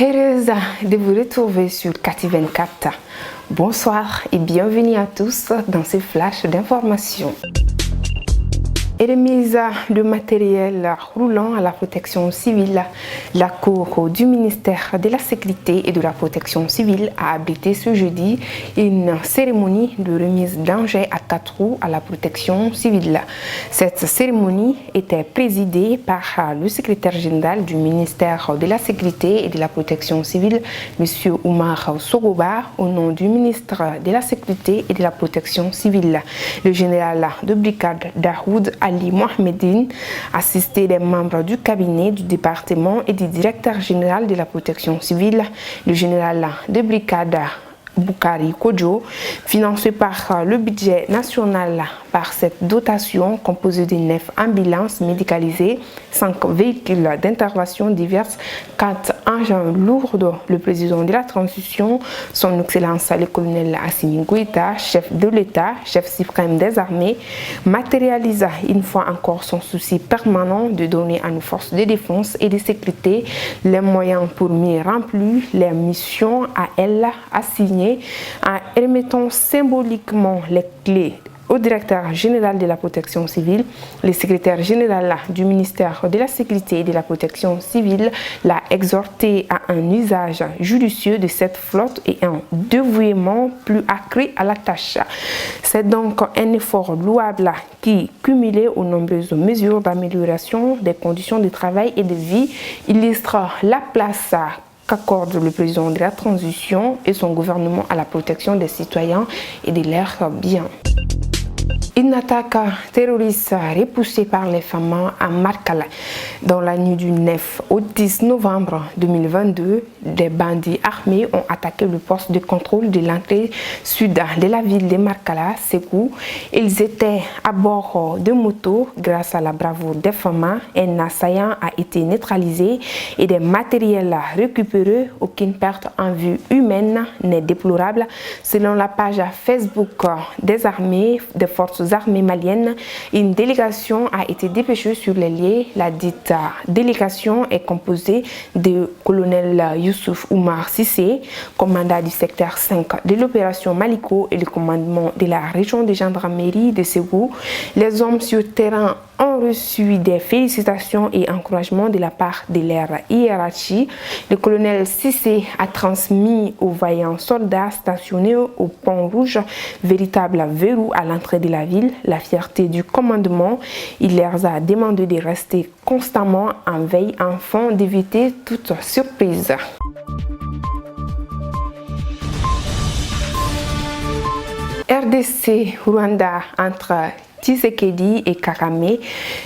Heureuse de vous retrouver sur Kati 24. Bonsoir et bienvenue à tous dans ce flash d'informations. Remise de matériel roulant à la protection civile. La Cour du ministère de la Sécurité et de la Protection civile a abrité ce jeudi une cérémonie de remise d'engins à 4 roues à la protection civile. Cette cérémonie était présidée par le secrétaire général du ministère de la Sécurité et de la Protection civile, M. Oumar Sogoba, au nom du ministre de la Sécurité et de la Protection civile. Le général de brigade Daoud Ali Mohamedine, assisté des membres du cabinet, du département et du directeur général de la protection civile, le général de brigade Boukari Kodjo, financé par le budget national par cette dotation composée de 9 ambulances médicalisées, 5 véhicules d'intervention diverses, 4 engins lourds. Le président de la transition, son Excellence le colonel Assimi Goïta, chef de l'État, chef suprême des armées, matérialisa une fois encore son souci permanent de donner à nos forces de défense et de sécurité les moyens pour mieux remplir les missions à elles assignées, en remettant symboliquement les clés au directeur général de la protection civile. Le secrétaire général du ministère de la Sécurité et de la Protection civile l'a exhorté à un usage judicieux de cette flotte et un dévouement plus accru à la tâche. C'est donc un effort louable qui, cumulé aux nombreuses mesures d'amélioration des conditions de travail et de vie, illustre la place qu'accorde le président de la transition et son gouvernement à la protection des citoyens et de leurs biens. Une attaque terroriste repoussée par les femmes à Markala. Dans la nuit du 9 au 10 novembre 2022, des bandits armés ont attaqué le poste de contrôle de l'entrée sud de la ville de Markala, Ségou. Ils étaient à bord de motos. Grâce à la bravoure des femmes, un assaillant a été neutralisé et des matériels récupérés. Aucune perte en vue humaine n'est déplorable. Selon la page Facebook des forces armées maliennes, une délégation a été dépêchée sur les lieux. La dite délégation est composée de colonel Youssouf Oumar Sissé, commandant du secteur 5 de l'opération Maliko et le commandement de la région de gendarmerie de Ségou. Les hommes sur terrain ont reçu des félicitations et encouragements de la part de leur hiérarchie. Le colonel Sissé a transmis aux vaillants soldats stationnés au pont rouge, véritable verrou à l'entrée de la ville, la fierté du commandement. Il leur a demandé de rester constamment en veille afin d'éviter toute surprise. RDC Rwanda entre Tshisekedi et Kagame,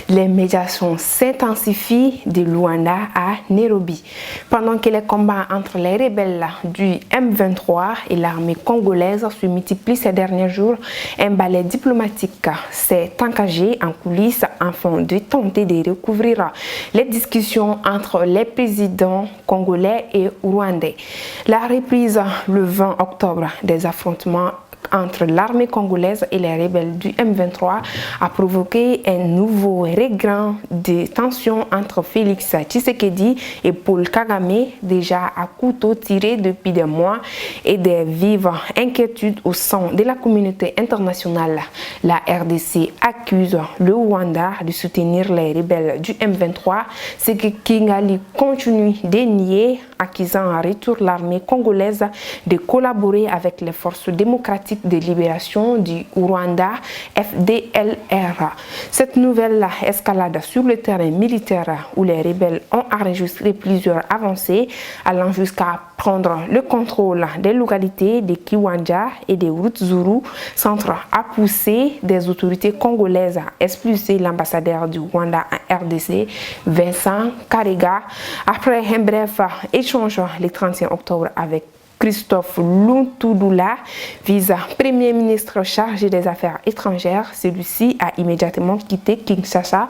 les médiations s'intensifient de Luanda à Nairobi. Pendant que les combats entre les rebelles du M23 et l'armée congolaise se multiplient ces derniers jours, un balai diplomatique s'est engagé en coulisses afin de tenter de recouvrir les discussions entre les présidents congolais et rwandais. La reprise le 20 octobre des affrontements entre l'armée congolaise et les rebelles du M23 a provoqué un nouveau regain de tensions entre Félix Tshisekedi et Paul Kagame, déjà à couteau tiré depuis des mois, et des vives inquiétudes au sein de la communauté internationale. La RDC accuse le Rwanda de soutenir les rebelles du M23, ce que Kigali continue de nier, accusant en retour l'armée congolaise de collaborer avec les forces démocratiques de libération du Rwanda, FDLR. Cette nouvelle escalade sur le terrain militaire où les rebelles ont enregistré plusieurs avancées allant jusqu'à prendre le contrôle des localités de Kiwanja et de Rutshuru, centre à pousser des autorités congolaises à expulser l'ambassadeur du Rwanda en RDC, Vincent Karega. Après un bref échange le 31 octobre avec Christophe Luntudula, vice-premier ministre chargé des Affaires étrangères, celui-ci a immédiatement quitté Kinshasa,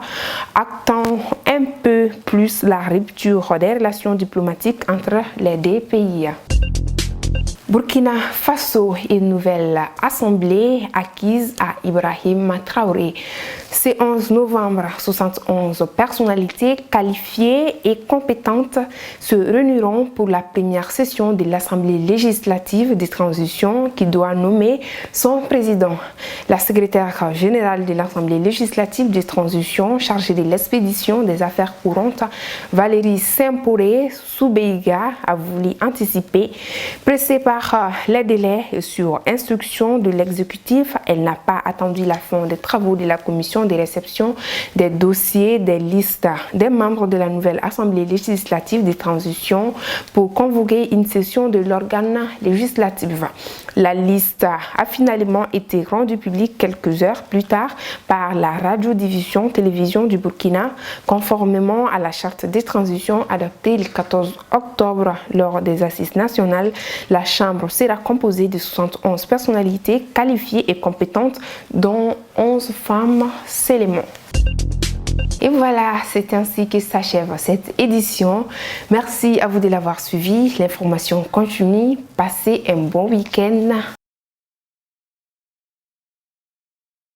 actant un peu plus la rupture des relations diplomatiques entre les deux pays. Burkina Faso, une nouvelle assemblée acquise à Ibrahim Traoré. Ce 11 novembre, 71 personnalités qualifiées et compétentes se réuniront pour la première session de l'Assemblée législative de transition qui doit nommer son président. La secrétaire générale de l'Assemblée législative de transition chargée de l'expédition des affaires courantes, Valérie Semporé Soubeiga, a voulu anticiper, pressée par les délais sur instruction de l'exécutif. Elle n'a pas attendu la fin des travaux de la commission de réception des dossiers des listes des membres de la nouvelle Assemblée législative de transition pour convoquer une session de l'organe législatif. La liste a finalement été rendue publique quelques heures plus tard par la radiodiffusion télévision du Burkina, conformément à la charte des transitions adoptée le 14 octobre lors des assises nationales. La Chambre sera composée de 71 personnalités qualifiées et compétentes, dont 11 femmes seulement. Et voilà, c'est ainsi que s'achève cette édition. Merci à vous de l'avoir suivi. L'information continue. Passez un bon week-end.